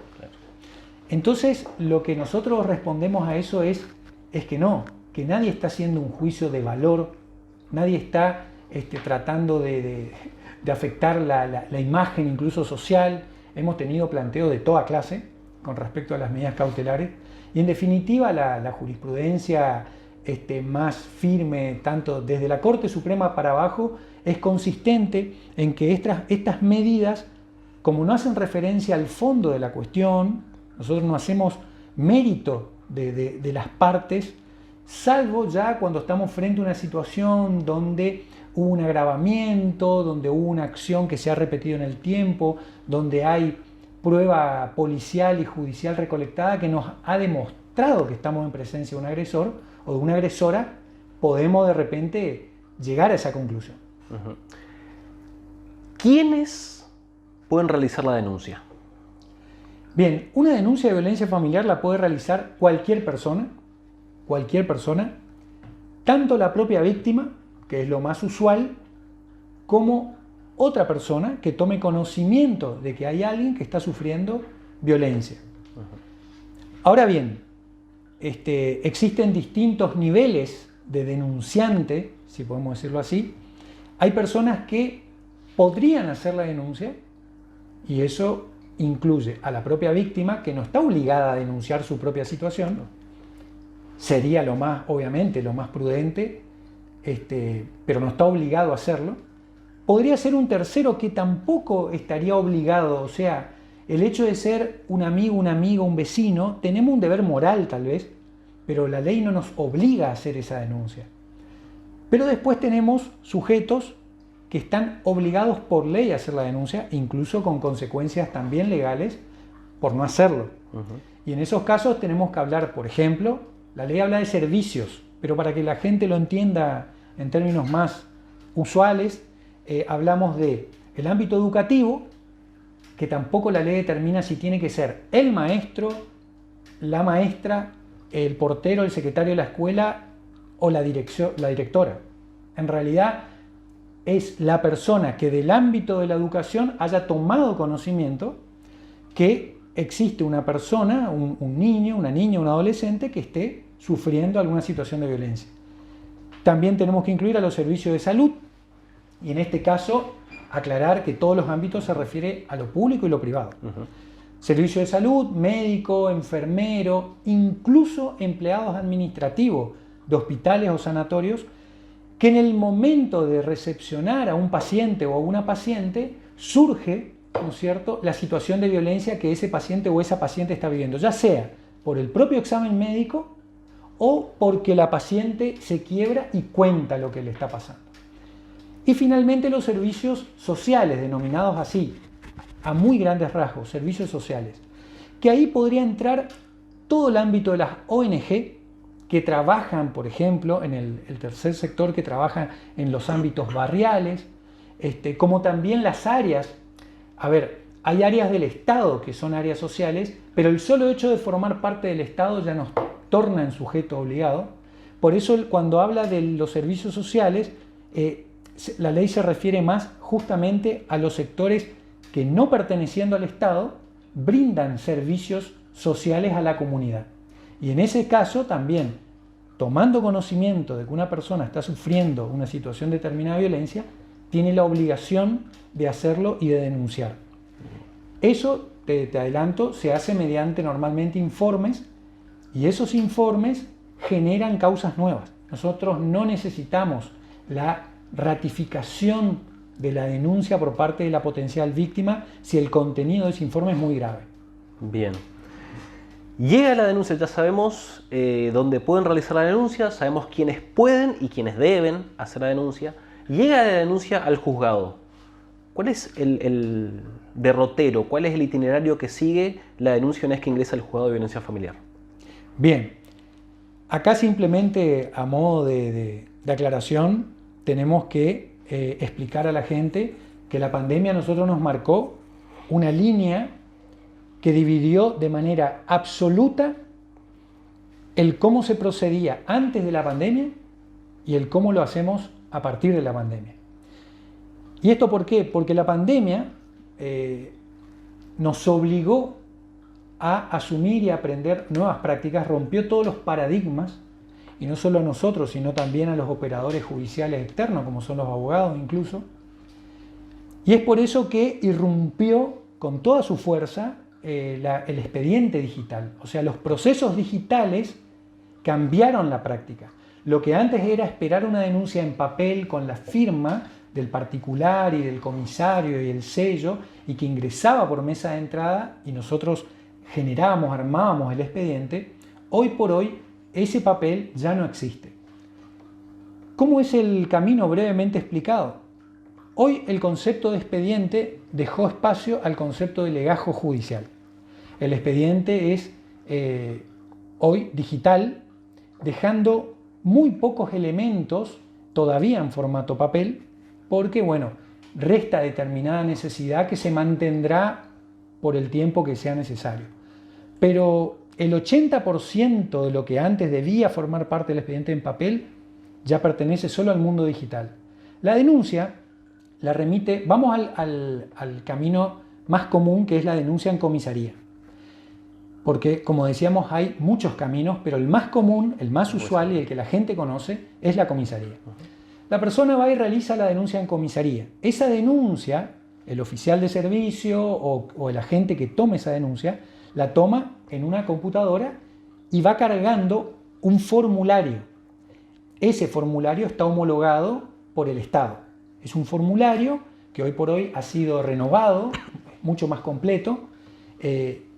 Entonces, lo que nosotros respondemos a eso es que no, que nadie está haciendo un juicio de valor, nadie está tratando de afectar la imagen incluso social. Hemos tenido planteos de toda clase con respecto a las medidas cautelares y en definitiva la jurisprudencia más firme, tanto desde la Corte Suprema para abajo, es consistente en que estas medidas, como no hacen referencia al fondo de la cuestión, nosotros no hacemos mérito de las partes, salvo ya cuando estamos frente a una situación donde hubo un agravamiento, donde hubo una acción que se ha repetido en el tiempo, donde hay prueba policial y judicial recolectada que nos ha demostrado que estamos en presencia de un agresor o de una agresora, podemos de repente llegar a esa conclusión. Uh-huh. ¿Quiénes pueden realizar la denuncia? Bien, una denuncia de violencia familiar la puede realizar cualquier persona, tanto la propia víctima, que es lo más usual, como otra persona que tome conocimiento de que hay alguien que está sufriendo violencia. Ahora bien, existen distintos niveles de denunciante, si podemos decirlo así. Hay personas que podrían hacer la denuncia y eso incluye a la propia víctima, que no está obligada a denunciar su propia situación. Sería obviamente lo más prudente, pero no está obligado a hacerlo. Podría ser un tercero que tampoco estaría obligado, o sea, el hecho de ser un amigo, un vecino, tenemos un deber moral tal vez, pero la ley no nos obliga a hacer esa denuncia. Pero después tenemos sujetos que están obligados por ley a hacer la denuncia, incluso con consecuencias también legales por no hacerlo. Uh-huh. Y en esos casos tenemos que hablar, por ejemplo, la ley habla de servicios, pero para que la gente lo entienda en términos más usuales, hablamos de el ámbito educativo, que tampoco la ley determina si tiene que ser el maestro, la maestra, el portero, el secretario de la escuela o la directora. En realidad es la persona que del ámbito de la educación haya tomado conocimiento que existe una persona, un niño, una niña, un adolescente que esté sufriendo alguna situación de violencia. También tenemos que incluir a los servicios de salud y en este caso aclarar que todos los ámbitos se refiere a lo público y lo privado. Uh-huh. Servicio de salud, médico, enfermero, incluso empleados administrativos de hospitales o sanatorios, que en el momento de recepcionar a un paciente o a una paciente surge, ¿no es cierto?, la situación de violencia que ese paciente o esa paciente está viviendo, ya sea por el propio examen médico o porque la paciente se quiebra y cuenta lo que le está pasando. Y finalmente los servicios sociales, denominados así, a muy grandes rasgos, servicios sociales, que ahí podría entrar todo el ámbito de las ONG que trabajan, por ejemplo, en el tercer sector, que trabaja en los ámbitos barriales, como también las áreas. A ver, hay áreas del Estado que son áreas sociales, pero el solo hecho de formar parte del Estado ya nos torna en sujeto obligado. Por eso cuando habla de los servicios sociales, la ley se refiere más justamente a los sectores que, no perteneciendo al Estado, brindan servicios sociales a la comunidad. Y en ese caso también, tomando conocimiento de que una persona está sufriendo una situación determinada de violencia, tiene la obligación de hacerlo y de denunciar. Eso, te adelanto, se hace mediante normalmente informes, y esos informes generan causas nuevas. Nosotros no necesitamos la ratificación de la denuncia por parte de la potencial víctima si el contenido de ese informe es muy grave. Bien. Llega la denuncia, ya sabemos dónde pueden realizar la denuncia, sabemos quiénes pueden y quiénes deben hacer la denuncia. Llega la denuncia al juzgado. ¿Cuál es el derrotero? ¿Cuál es el itinerario que sigue la denuncia una vez que ingresa al juzgado de violencia familiar? Bien, acá simplemente a modo de aclaración tenemos que explicar a la gente que la pandemia a nosotros nos marcó una línea que dividió de manera absoluta el cómo se procedía antes de la pandemia y el cómo lo hacemos a partir de la pandemia. ¿Y esto por qué? Porque la pandemia nos obligó a asumir y aprender nuevas prácticas, rompió todos los paradigmas, y no solo a nosotros, sino también a los operadores judiciales externos, como son los abogados incluso. Y es por eso que irrumpió con toda su fuerza el expediente digital. O sea, los procesos digitales cambiaron la práctica. Lo que antes era esperar una denuncia en papel con la firma del particular y del comisario y el sello, y que ingresaba por mesa de entrada y nosotros generábamos, armábamos el expediente, hoy por hoy ese papel ya no existe. ¿Cómo es el camino brevemente explicado? Hoy el concepto de expediente dejó espacio al concepto de legajo judicial. El expediente es hoy digital, dejando muy pocos elementos todavía en formato papel, porque bueno, resta determinada necesidad que se mantendrá por el tiempo que sea necesario. Pero el 80% de lo que antes debía formar parte del expediente en papel ya pertenece solo al mundo digital. La denuncia la remite, vamos al camino más común, que es la denuncia en comisaría. Porque, como decíamos, hay muchos caminos, pero el más común, el más usual y el que la gente conoce es la comisaría. La persona va y realiza la denuncia en comisaría. Esa denuncia, el oficial de servicio o el agente que tome esa denuncia, la toma en una computadora y va cargando un formulario. Ese formulario está homologado por el Estado. Es un formulario que hoy por hoy ha sido renovado, mucho más completo,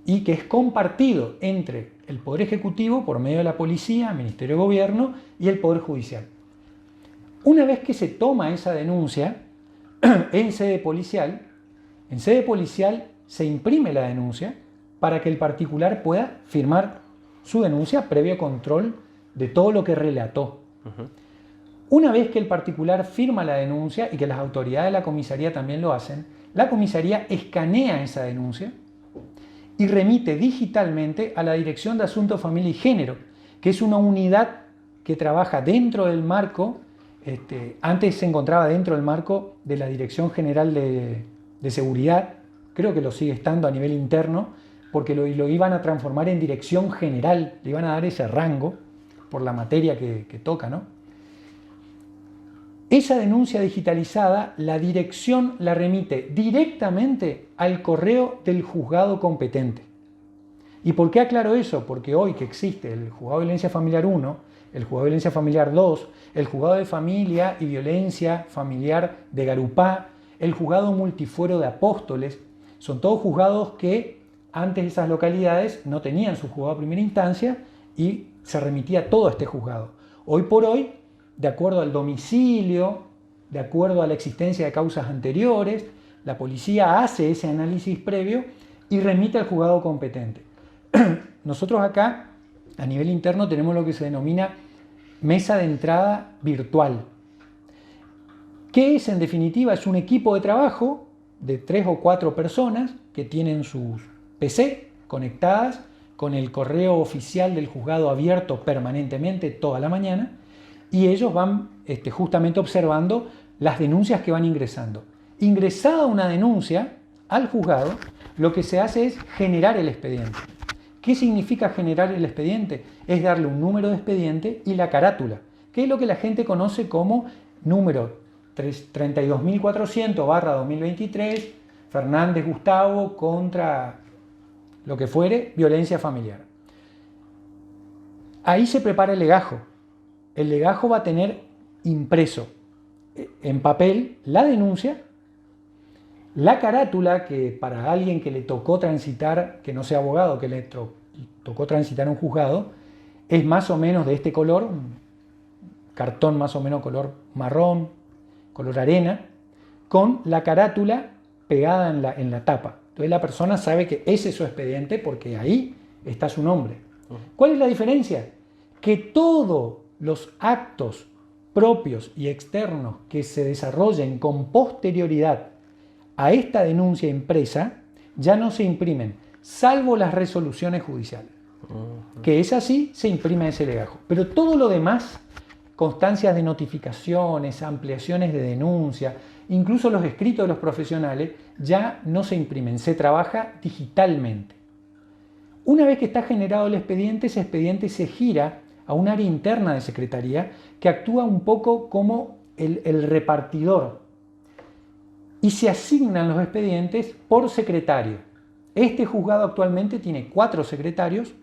y que es compartido entre el Poder Ejecutivo por medio de la Policía, Ministerio de Gobierno y el Poder Judicial. Una vez que se toma esa denuncia en sede policial se imprime la denuncia para que el particular pueda firmar su denuncia previo control de todo lo que relató. Una vez que el particular firma la denuncia y que las autoridades de la comisaría también lo hacen, la comisaría escanea esa denuncia y remite digitalmente a la Dirección de Asuntos, Familia y Género, que es una unidad que trabaja dentro del marco, antes se encontraba dentro del marco de la Dirección General de Seguridad, creo que lo sigue estando a nivel interno, porque lo iban a transformar en Dirección General, le iban a dar ese rango por la materia que toca, ¿no? Esa denuncia digitalizada, la dirección la remite directamente al correo del juzgado competente. ¿Y por qué aclaro eso? Porque hoy que existe el Juzgado de Violencia Familiar 1, el Juzgado de Violencia Familiar 2, el Juzgado de Familia y Violencia Familiar de Garupá, el Juzgado Multifuero de Apóstoles, son todos juzgados que antes esas localidades no tenían su juzgado de primera instancia y se remitía todo a este juzgado. Hoy por hoy, de acuerdo al domicilio, de acuerdo a la existencia de causas anteriores, la policía hace ese análisis previo y remite al juzgado competente. Nosotros acá, a nivel interno, tenemos lo que se denomina mesa de entrada virtual, que es, en definitiva, es un equipo de trabajo de 3 o 4 personas que tienen sus PC conectadas con el correo oficial del juzgado abierto permanentemente toda la mañana, y ellos van justamente observando las denuncias que van ingresando. Ingresada una denuncia al juzgado, lo que se hace es generar el expediente. ¿Qué significa generar el expediente? Es darle un número de expediente y la carátula, que es lo que la gente conoce como número 32.400/2023, Fernández Gustavo contra lo que fuere, violencia familiar. Ahí se prepara el legajo. El legajo va a tener impreso en papel la denuncia, la carátula, que para alguien que le tocó transitar, que no sea abogado, que le tocó transitar un juzgado, es más o menos de este color, un cartón más o menos color marrón, color arena, con la carátula pegada en la tapa. Entonces la persona sabe que ese es su expediente porque ahí está su nombre. ¿Cuál es la diferencia? Que todos los actos propios y externos que se desarrollen con posterioridad a esta denuncia impresa ya no se imprimen, salvo las resoluciones judiciales. Que es así, se imprime ese legajo. Pero todo lo demás, constancias de notificaciones, ampliaciones de denuncia, incluso los escritos de los profesionales, ya no se imprimen, se trabaja digitalmente. Una vez que está generado el expediente, ese expediente se gira a un área interna de secretaría que actúa un poco como el repartidor, y se asignan los expedientes por secretario. Este juzgado actualmente tiene 4 secretarios.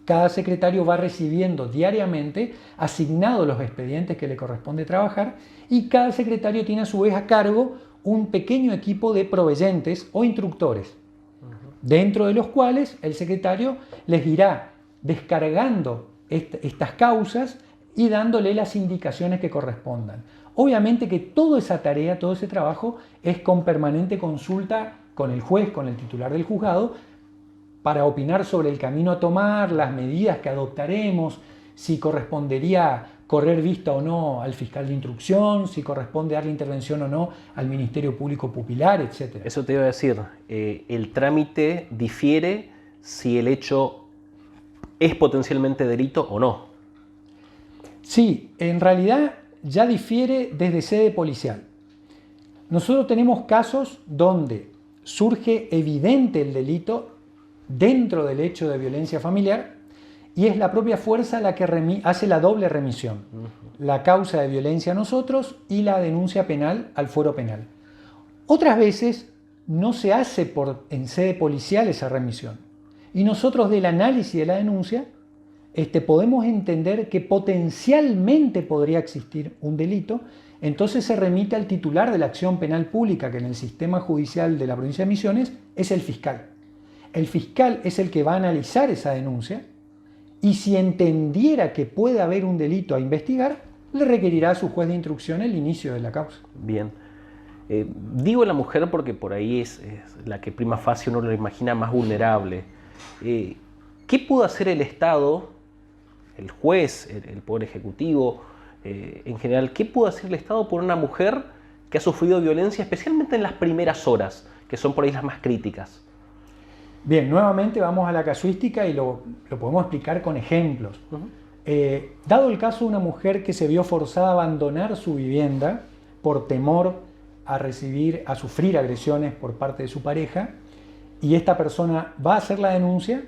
Cada secretario va recibiendo diariamente asignados los expedientes que le corresponde trabajar, y cada secretario tiene a su vez a cargo un pequeño equipo de proveyentes o instructores, dentro de los cuales el secretario les irá descargando estas causas y dándole las indicaciones que correspondan. Obviamente que toda esa tarea, todo ese trabajo es con permanente consulta con el juez, con el titular del juzgado, para opinar sobre el camino a tomar, las medidas que adoptaremos, si correspondería correr vista o no al fiscal de instrucción, si corresponde darle intervención o no al Ministerio Público Pupilar, etc. Eso te iba a decir, el trámite difiere si el hecho es potencialmente delito o no. Sí, en realidad ya difiere desde sede policial. Nosotros tenemos casos donde surge evidente el delito dentro del hecho de violencia familiar, y es la propia fuerza la que hace la doble remisión, la causa de violencia a nosotros y la denuncia penal al fuero penal. Otras veces no se hace en sede policial esa remisión, y nosotros del análisis de la denuncia podemos entender que potencialmente podría existir un delito. Entonces se remite al titular de la acción penal pública, que en el sistema judicial de la provincia de Misiones es el fiscal. El fiscal es el que va a analizar esa denuncia, y si entendiera que puede haber un delito a investigar, le requerirá a su juez de instrucción el inicio de la causa. Bien. Digo la mujer porque por ahí es la que prima facie uno lo imagina más vulnerable. ¿Qué pudo hacer el Estado, el juez, el Poder Ejecutivo, en general, qué pudo hacer el Estado por una mujer que ha sufrido violencia, especialmente en las primeras horas, que son por ahí las más críticas? Bien, nuevamente vamos a la casuística y lo podemos explicar con ejemplos. Dado el caso de una mujer que se vio forzada a abandonar su vivienda por temor a sufrir agresiones por parte de su pareja, y esta persona va a hacer la denuncia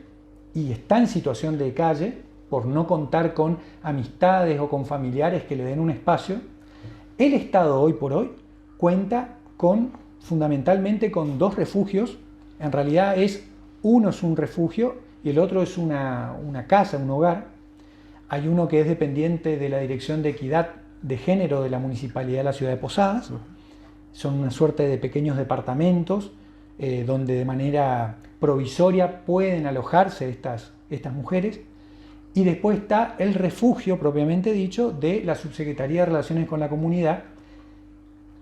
y está en situación de calle por no contar con amistades o con familiares que le den un espacio, el Estado hoy por hoy cuenta fundamentalmente con 2 refugios. En realidad uno es un refugio y el otro es una casa, un hogar. Hay uno que es dependiente de la Dirección de Equidad de Género de la Municipalidad de la Ciudad de Posadas. Son una suerte de pequeños departamentos donde de manera provisoria pueden alojarse estas mujeres. Y después está el refugio, propiamente dicho, de la Subsecretaría de Relaciones con la Comunidad,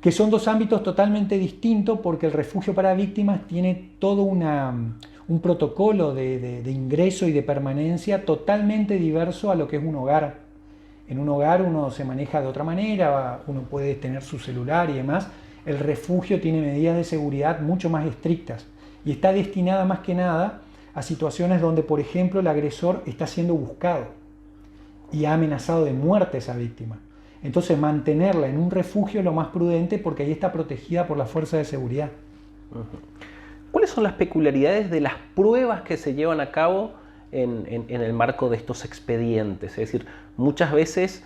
que son dos ámbitos totalmente distintos porque el refugio para víctimas tiene todo un protocolo de ingreso y de permanencia totalmente diverso a lo que es un hogar. En un hogar uno se maneja de otra manera, uno puede tener su celular y demás. El refugio tiene medidas de seguridad mucho más estrictas y está destinada más que nada a situaciones donde, por ejemplo, el agresor está siendo buscado y ha amenazado de muerte a esa víctima. Entonces, mantenerla en un refugio es lo más prudente porque ahí está protegida por la fuerza de seguridad. ¿Cuáles son las peculiaridades de las pruebas que se llevan a cabo en el marco de estos expedientes? Es decir, muchas veces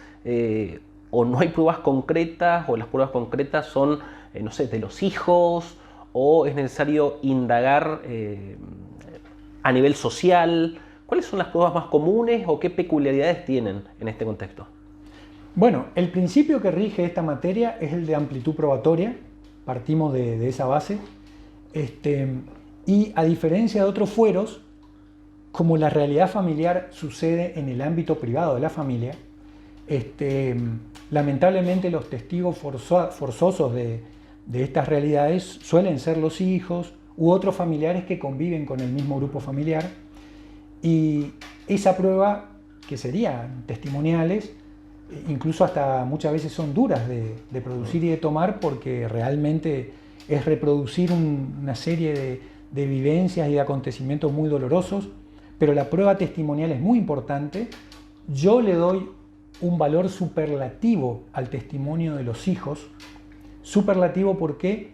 o no hay pruebas concretas o las pruebas concretas son, no sé, de los hijos, o es necesario indagar a nivel social. ¿Cuáles son las pruebas más comunes o qué peculiaridades tienen en este contexto? Bueno, el principio que rige esta materia es el de amplitud probatoria, partimos de esa base, y a diferencia de otros fueros, como la realidad familiar sucede en el ámbito privado de la familia, lamentablemente los testigos forzosos de estas realidades suelen ser los hijos u otros familiares que conviven con el mismo grupo familiar, y esa prueba, que serían testimoniales, incluso hasta muchas veces son duras de producir y de tomar porque realmente es reproducir una serie de vivencias y de acontecimientos muy dolorosos, pero la prueba testimonial es muy importante. Yo le doy un valor superlativo al testimonio de los hijos. Superlativo, ¿por qué?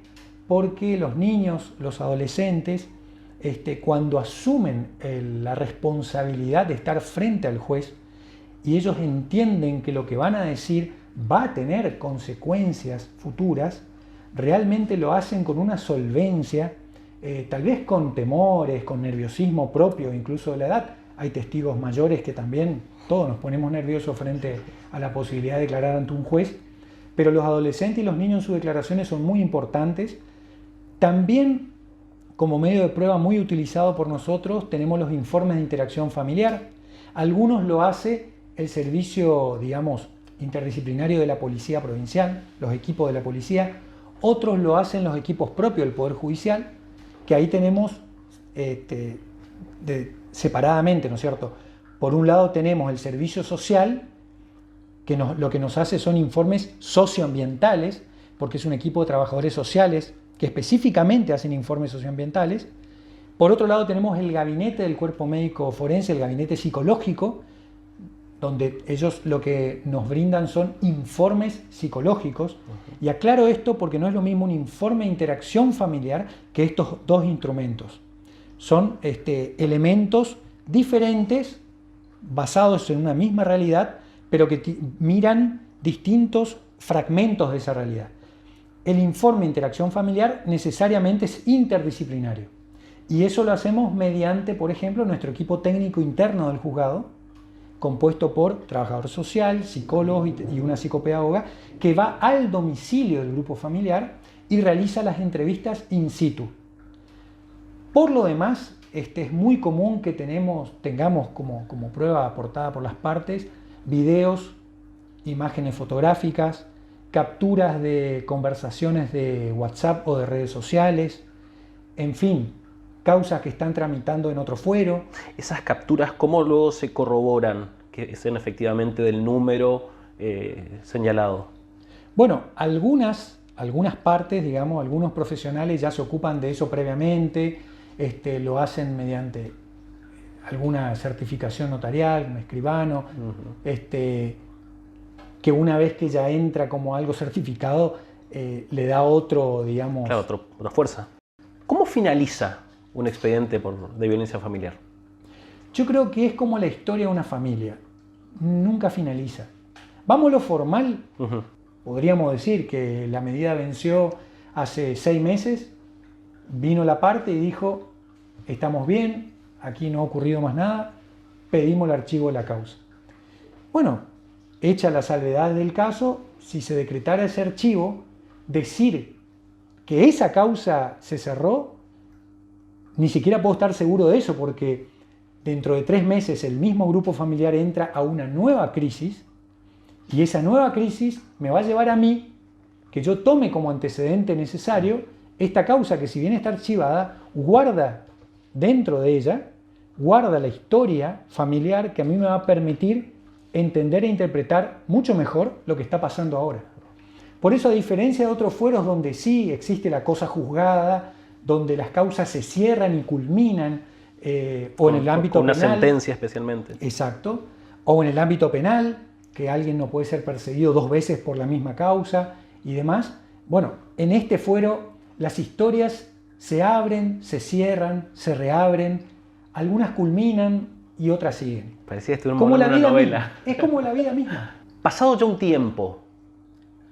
Porque los niños, los adolescentes, cuando asumen la responsabilidad de estar frente al juez y ellos entienden que lo que van a decir va a tener consecuencias futuras, realmente lo hacen con una solvencia, tal vez con temores, con nerviosismo propio incluso de la edad. Hay testigos mayores que también todos nos ponemos nerviosos frente a la posibilidad de declarar ante un juez, pero los adolescentes y los niños en sus declaraciones son muy importantes. También, como medio de prueba muy utilizado por nosotros, tenemos los informes de interacción familiar. Algunos lo hace el servicio, digamos, interdisciplinario de la Policía Provincial, los equipos de la policía. Otros lo hacen los equipos propios del Poder Judicial, que ahí tenemos separadamente, ¿no es cierto? Por un lado tenemos el servicio social, que lo que nos hace son informes socioambientales, porque es un equipo de trabajadores sociales que específicamente hacen informes socioambientales. Por otro lado tenemos el gabinete del cuerpo médico forense, el gabinete psicológico, donde ellos lo que nos brindan son informes psicológicos. Y aclaro esto porque no es lo mismo un informe de interacción familiar que estos dos instrumentos. Son elementos diferentes, basados en una misma realidad, pero que miran distintos fragmentos de esa realidad. El informe de interacción familiar necesariamente es interdisciplinario. Y eso lo hacemos mediante, por ejemplo, nuestro equipo técnico interno del juzgado, compuesto por trabajador social, psicólogos y una psicopedagoga, que va al domicilio del grupo familiar y realiza las entrevistas in situ. Por lo demás, es muy común que tengamos como prueba aportada por las partes videos, imágenes fotográficas, capturas de conversaciones de WhatsApp o de redes sociales, en fin, causas que están tramitando en otro fuero. Esas capturas, ¿cómo luego se corroboran que sean efectivamente del número señalado? Bueno, algunas partes, digamos, algunos profesionales ya se ocupan de eso previamente, lo hacen mediante alguna certificación notarial, un escribano, que una vez que ya entra como algo certificado, le da otro, digamos... Claro, otra fuerza. ¿Cómo finaliza un expediente de violencia familiar? Yo creo que es como la historia de una familia. Nunca finaliza. Vamos a lo formal. Podríamos decir que la medida venció hace 6 meses, vino la parte y dijo, estamos bien, aquí no ha ocurrido más nada, pedimos el archivo de la causa. Bueno, hecha la salvedad del caso, si se decretara ese archivo, decir que esa causa se cerró, ni siquiera puedo estar seguro de eso, porque dentro de 3 meses el mismo grupo familiar entra a una nueva crisis y esa nueva crisis me va a llevar a mí que yo tome como antecedente necesario esta causa que, si bien está archivada, guarda dentro de ella, guarda la historia familiar que a mí me va a permitir entender e interpretar mucho mejor lo que está pasando ahora. Por eso, a diferencia de otros fueros donde sí existe la cosa juzgada, donde las causas se cierran y culminan, o en el ámbito con una penal, sentencia especialmente. Exacto. O en el ámbito penal, que alguien no puede ser perseguido 2 veces por la misma causa y demás. Bueno, en este fuero las historias se abren, se cierran, se reabren, algunas culminan y otras siguen. Parecía estuviera Como la una vida novela. misma. Es como la vida misma. Pasado ya un tiempo,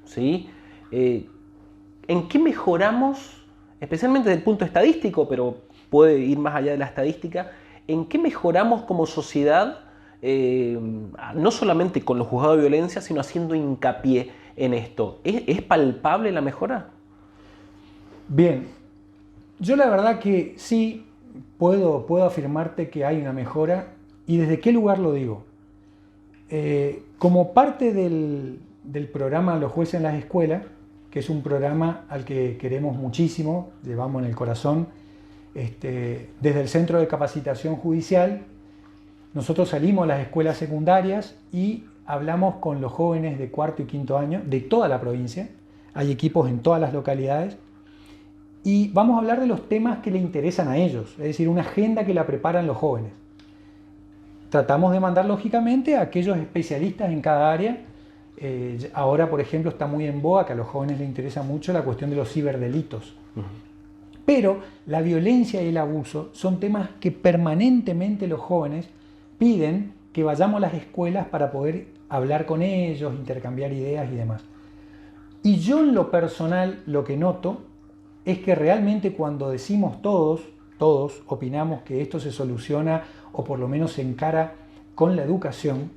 ¿sí? ¿En qué mejoramos, especialmente desde el punto estadístico, pero puede ir más allá de la estadística, en qué mejoramos como sociedad, no solamente con los juzgados de violencia, sino haciendo hincapié en esto? ¿Es palpable la mejora? Bien, yo la verdad que sí puedo afirmarte que hay una mejora. ¿Y desde qué lugar lo digo? Como parte del programa Los Jueces en las Escuelas, que es un programa al que queremos muchísimo, llevamos en el corazón, desde el Centro de Capacitación Judicial, nosotros salimos a las escuelas secundarias y hablamos con los jóvenes de 4º y 5º año de toda la provincia. Hay equipos en todas las localidades. Y vamos a hablar de los temas que le interesan a ellos, es decir, una agenda que la preparan los jóvenes. Tratamos de mandar, lógicamente, a aquellos especialistas en cada área. Ahora, por ejemplo, está muy en boga, que a los jóvenes les interesa mucho, la cuestión de los ciberdelitos. Pero la violencia y el abuso son temas que permanentemente los jóvenes piden que vayamos a las escuelas para poder hablar con ellos, intercambiar ideas y demás. Y yo, en lo personal, lo que noto es que realmente cuando decimos todos opinamos que esto se soluciona o por lo menos se encara con la educación,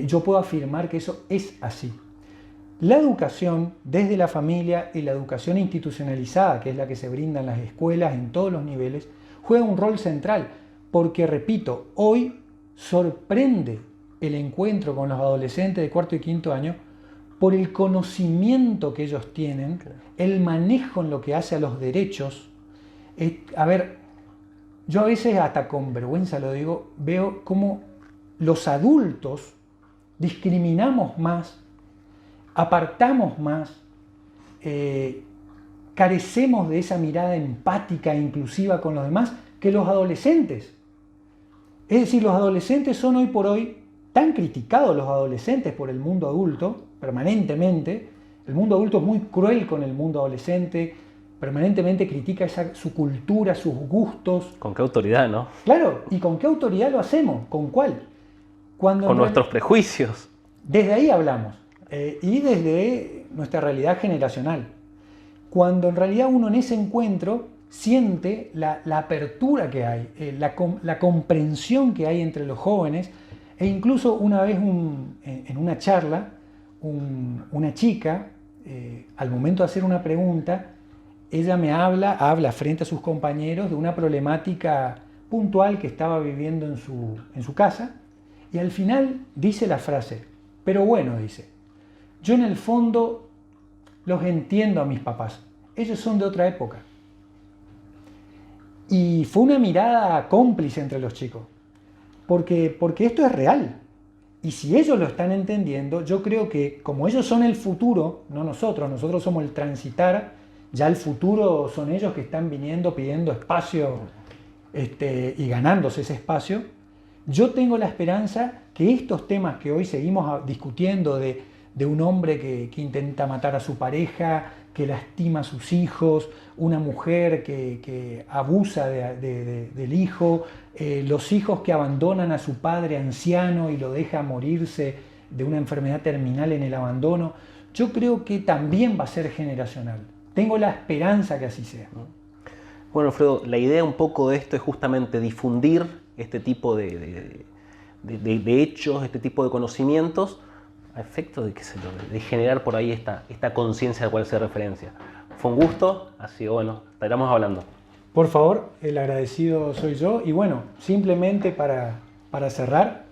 yo puedo afirmar que eso es así. La educación desde la familia y la educación institucionalizada, que es la que se brinda en las escuelas en todos los niveles, juega un rol central porque, repito, hoy sorprende el encuentro con los adolescentes de 4º y 5º año por el conocimiento que ellos tienen, el manejo en lo que hace a los derechos. A ver, yo a veces hasta con vergüenza lo digo, veo cómo los adultos discriminamos más, apartamos más, carecemos de esa mirada empática e inclusiva con los demás que los adolescentes. Es decir, los adolescentes son hoy por hoy tan criticados, los adolescentes, por el mundo adulto, permanentemente. El mundo adulto es muy cruel con el mundo adolescente, permanentemente critica su cultura, sus gustos. ¿Con qué autoridad, no? Claro, ¿y con qué autoridad lo hacemos? ¿Con cuál? Con nuestros prejuicios. Desde ahí hablamos, y desde nuestra realidad generacional. Cuando en realidad uno en ese encuentro siente la apertura que hay, la comprensión que hay entre los jóvenes, e incluso una vez en una charla, una chica, al momento de hacer una pregunta, ella me habla frente a sus compañeros de una problemática puntual que estaba viviendo en su casa, y al final dice la frase, pero bueno, dice, yo en el fondo los entiendo a mis papás, ellos son de otra época. Y fue una mirada cómplice entre los chicos, porque esto es real. Y si ellos lo están entendiendo, yo creo que como ellos son el futuro, no nosotros somos el transitar, ya el futuro son ellos que están viniendo pidiendo espacio y ganándose ese espacio. Yo tengo la esperanza que estos temas que hoy seguimos discutiendo de un hombre que intenta matar a su pareja, que lastima a sus hijos, una mujer que abusa del hijo, los hijos que abandonan a su padre anciano y lo deja morirse de una enfermedad terminal en el abandono, yo creo que también va a ser generacional. Tengo la esperanza que así sea. Bueno, Alfredo, la idea un poco de esto es justamente difundir este tipo de hechos, este tipo de conocimientos, a efecto de generar por ahí esta conciencia a la cual se referencia. Fue un gusto, así que bueno, estaremos hablando. Por favor, el agradecido soy yo. Y bueno, simplemente para cerrar,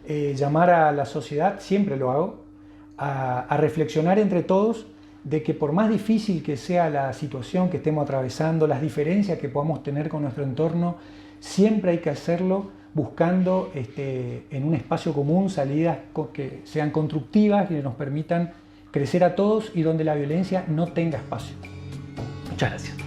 llamar a la sociedad, siempre lo hago, a reflexionar entre todos de que por más difícil que sea la situación que estemos atravesando, las diferencias que podamos tener con nuestro entorno, siempre hay que hacerlo buscando en un espacio común salidas que sean constructivas, que nos permitan crecer a todos y donde la violencia no tenga espacio. Muchas gracias.